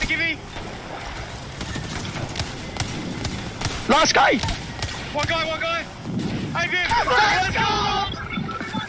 give me. Last guy! One guy. I did. Let's go!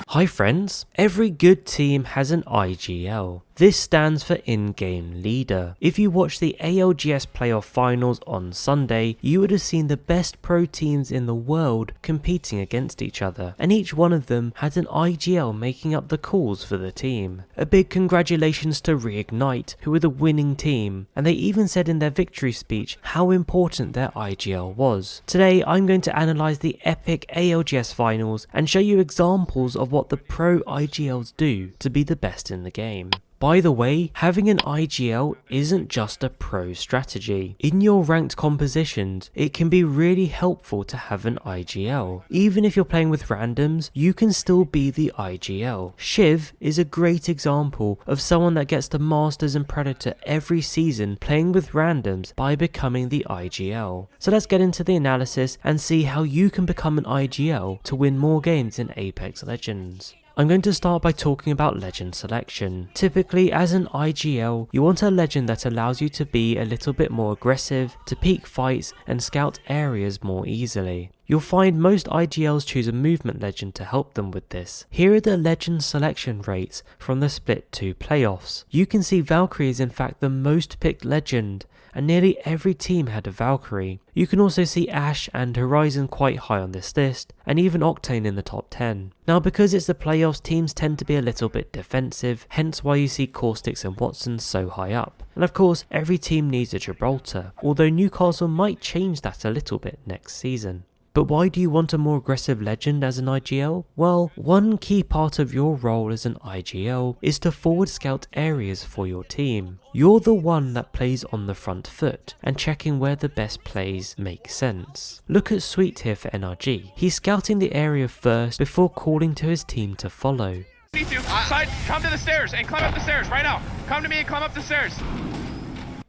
Hi friends, every good team has an IGL. This stands for in-game leader. If you watched the ALGS playoff finals on Sunday, you would have seen the best pro teams in the world competing against each other, and each one of them had an IGL making up the calls for the team. A big congratulations to Reignite, who were the winning team, and they even said in their victory speech how important their IGL was. Today I'm going to analyse the epic ALGS finals and show you examples of what the pro IGLs do to be the best in the game. By the way, having an IGL isn't just a pro strategy. In your ranked compositions, it can be really helpful to have an IGL. Even if you're playing with randoms, you can still be the IGL. Shiv is a great example of someone that gets to Masters and Predator every season playing with randoms by becoming the IGL. So let's get into the analysis and see how you can become an IGL to win more games in Apex Legends. I'm going to start by talking about legend selection. Typically, as an IGL, you want a legend that allows you to be a little bit more aggressive, to peek fights and scout areas more easily. You'll find most IGLs choose a movement legend to help them with this. Here are the legend selection rates from the Split 2 playoffs. You can see Valkyrie is in fact the most picked legend, and nearly every team had a Valkyrie. You can also see Ashe and Horizon quite high on this list, and even Octane in the top 10. Now because it's the playoffs, teams tend to be a little bit defensive, hence why you see Caustics and Watson so high up. And of course, every team needs a Gibraltar, although Newcastle might change that a little bit next season. But why do you want a more aggressive legend as an IGL? Well, one key part of your role as an IGL is to forward scout areas for your team. You're the one that plays on the front foot and checking where the best plays make sense. Look at Sweet here for NRG. He's scouting the area first before calling to his team to follow. Need to. Side, come to the stairs and climb up the stairs right now. Come to me and climb up the stairs.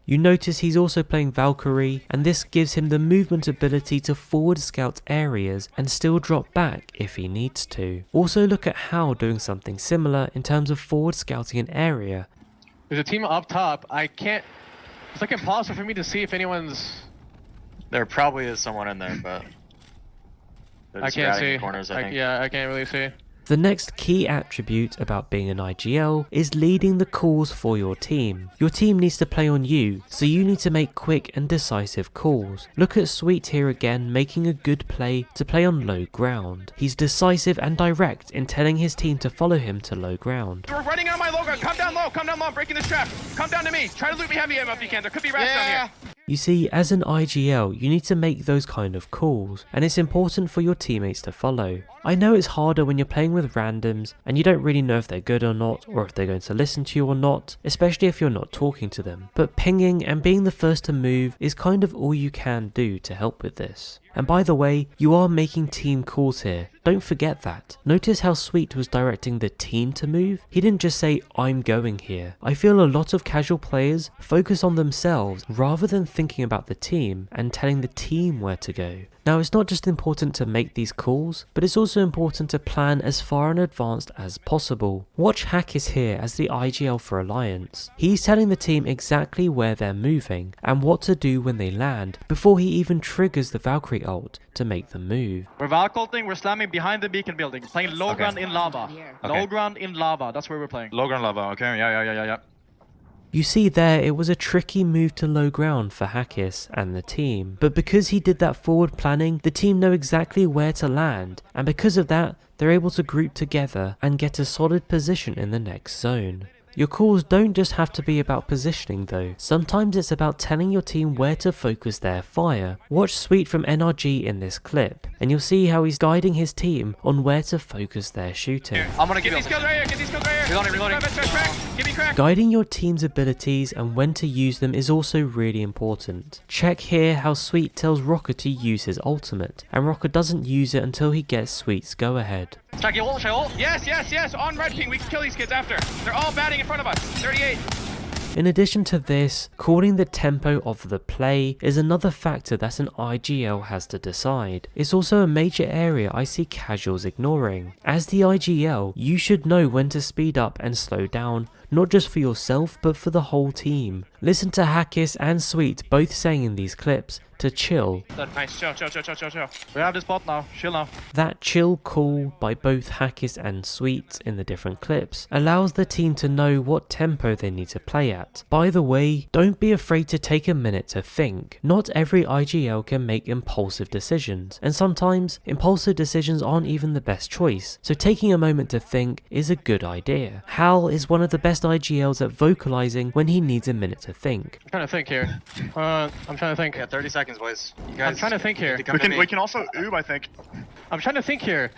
You notice he's also playing Valkyrie, and this gives him the movement ability to forward scout areas and still drop back if he needs to. Also look at How doing something similar in terms of forward scouting an area. There's a team up top. It's like impossible for me to see if anyone's... There probably is someone in there, but... I can't see. Corners, I think. Yeah, I can't really see. The next key attribute about being an IGL is leading the calls for your team. Your team needs to play on you, so you need to make quick and decisive calls. Look at Sweet here again, making a good play to play on low ground. He's decisive and direct in telling his team to follow him to low ground. We're running on my low ground. Come down low, I'm breaking this trap. Come down to me. Try to loot me heavy ammo if you can. There could be rats down here. You see, as an IGL, you need to make those kind of calls, and it's important for your teammates to follow. I know it's harder when you're playing with randoms and you don't really know if they're good or not, or if they're going to listen to you or not, especially if you're not talking to them. But pinging and being the first to move is kind of all you can do to help with this. And by the way, you are making team calls here. Don't forget that. Notice how Sweet was directing the team to move? He didn't just say, I'm going here. I feel a lot of casual players focus on themselves rather than thinking about the team and telling the team where to go. Now it's not just important to make these calls, but it's also important to plan as far in advance as possible. Watch Hackis here as the IGL for Alliance. He's telling the team exactly where they're moving and what to do when they land before he even triggers the Valkyrie ult to make them move. We're Valculting, we're slamming behind the beacon building, playing low ground in lava. Low ground in lava, that's where we're playing. Low ground lava, okay, yeah. You see there, it was a tricky move to low ground for Hackis and the team, but because he did that forward planning, the team know exactly where to land, and because of that, they're able to group together and get a solid position in the next zone. Your calls don't just have to be about positioning though, sometimes it's about telling your team where to focus their fire. Watch Sweet from NRG in this clip, and you'll see how he's guiding his team on where to focus their shooting. I'm gonna Get these kills right here, get these kills right here. Reloading. Crack. Give me crack. Guiding your team's abilities and when to use them is also really important. Check here how Sweet tells Rocker to use his ultimate, and Rocker doesn't use it until he gets Sweet's go ahead. Should I ult? Yes. On red ping, we can kill these kids after. They're all batting in front of us. 38. In addition to this, calling the tempo of the play is another factor that an IGL has to decide. It's also a major area I see casuals ignoring. As the IGL, you should know when to speed up and slow down, not just for yourself but for the whole team. Listen to Hackis and Sweet both saying in these clips to chill. Nice, chill. We have this spot now. Chill now. That chill call by both Hackis and Sweet in the different clips allows the team to know what tempo they need to play at. By the way, don't be afraid to take a minute to think. Not every IGL can make impulsive decisions, and sometimes impulsive decisions aren't even the best choice, so taking a moment to think is a good idea. Hal is one of the best IGLs at vocalizing when he needs a minute to think. I'm trying to think here. I'm trying to think. Yeah, 30 seconds, boys. You guys, I'm trying to think here. We can also oob, I think. I'm trying to think here.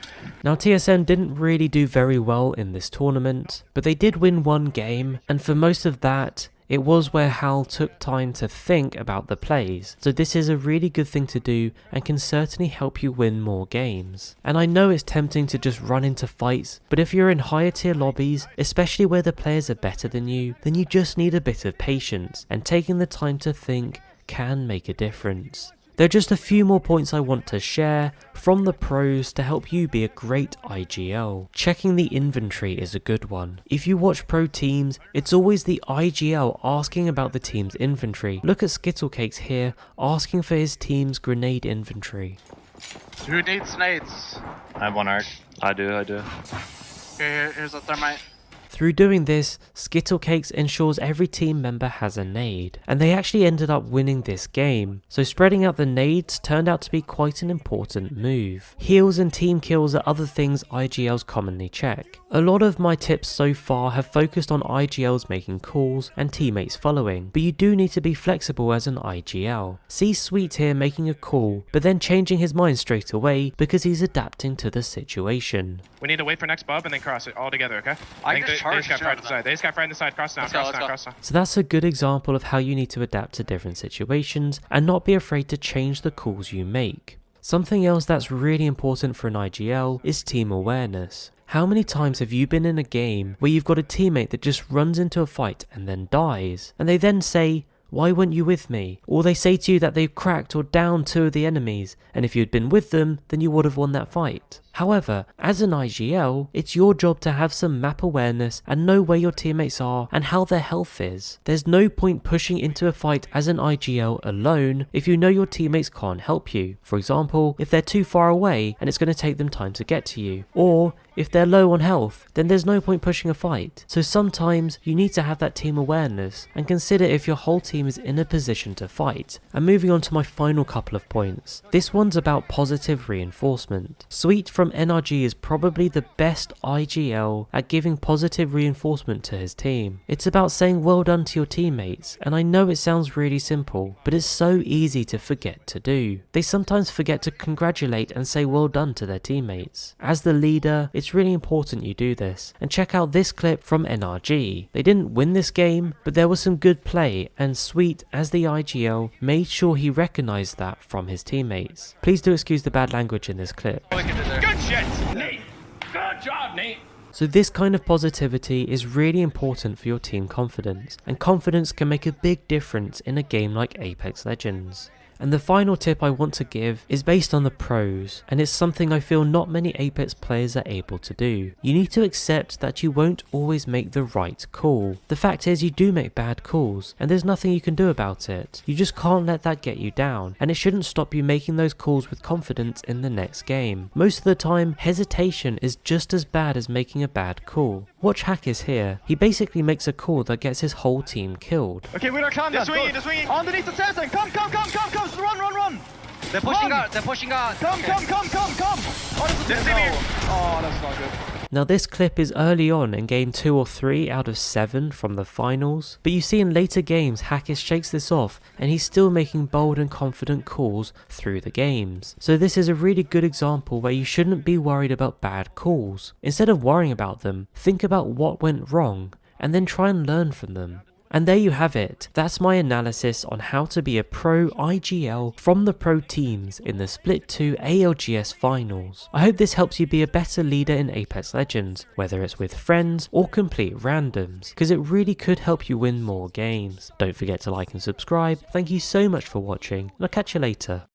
Now TSM didn't really do very well in this tournament, but they did win one game, and for most of that, it was where Hal took time to think about the plays, so this is a really good thing to do and can certainly help you win more games. And I know it's tempting to just run into fights, but if you're in higher tier lobbies, especially where the players are better than you, then you just need a bit of patience, and taking the time to think can make a difference. There are just a few more points I want to share from the pros to help you be a great IGL. Checking the inventory is a good one. If you watch pro teams, it's always the IGL asking about the team's inventory. Look at Skittlecakes here asking for his team's grenade inventory. Who needs nades? I have one arc. I do. Okay, here's a thermite. Through doing this, Skittlecakes ensures every team member has a nade, and they actually ended up winning this game, so spreading out the nades turned out to be quite an important move. Heals and team kills are other things IGLs commonly check. A lot of my tips so far have focused on IGLs making calls and teammates following, but you do need to be flexible as an IGL. See Sweet here making a call, but then changing his mind straight away because he's adapting to the situation. We need to wait for next bub and then cross it all together, okay? I think just they just got charged fried inside. They just got fried inside. Cross down, cross down. So that's a good example of how you need to adapt to different situations and not be afraid to change the calls you make. Something else that's really important for an IGL is team awareness. How many times have you been in a game where you've got a teammate that just runs into a fight and then dies, and they then say, "Why weren't you with me?" Or they say to you that they've cracked or downed 2 of the enemies, and if you'd been with them, then you would have won that fight. However, as an IGL, it's your job to have some map awareness and know where your teammates are and how their health is. There's no point pushing into a fight as an IGL alone if you know your teammates can't help you. For example, if they're too far away and it's going to take them time to get to you. Or if they're low on health, then there's no point pushing a fight. So sometimes you need to have that team awareness and consider if your whole team is in a position to fight. And moving on to my final couple of points. This one's about positive reinforcement. Sweet from NRG is probably the best IGL at giving positive reinforcement to his team. It's about saying well done to your teammates, and I know it sounds really simple, but it's so easy to forget to do. They sometimes forget to congratulate and say well done to their teammates. As the leader, it's really important you do this, and check out this clip from NRG. They didn't win this game, but there was some good play, and Sweet, as the IGL, made sure he recognized that from his teammates. Please do excuse the bad language in this clip. Good shit, Nate. Good job, Nate. So this kind of positivity is really important for your team confidence, and confidence can make a big difference in a game like Apex Legends. And the final tip I want to give is based on the pros, and it's something I feel not many Apex players are able to do. You need to accept that you won't always make the right call. The fact is you do make bad calls, and there's nothing you can do about it. You just can't let that get you down, and it shouldn't stop you making those calls with confidence in the next game. Most of the time, hesitation is just as bad as making a bad call. Watch Hackis here. He basically makes a call that gets his whole team killed. Okay, we're gonna climb They're that. swinging. Underneath the stairs then. Come. Run. They're pushing out. They're pushing out. Come. Oh, this is This is no. here. Oh, that's not good. Now this clip is early on in game 2 or 3 out of 7 from the finals, but you see in later games Hackis shakes this off and he's still making bold and confident calls through the games. So this is a really good example where you shouldn't be worried about bad calls. Instead of worrying about them, think about what went wrong and then try and learn from them. And there you have it. That's my analysis on how to be a pro IGL from the pro teams in the Split 2 ALGS finals. I hope this helps you be a better leader in Apex Legends, whether it's with friends or complete randoms, because it really could help you win more games. Don't forget to like and subscribe. Thank you so much for watching, and I'll catch you later.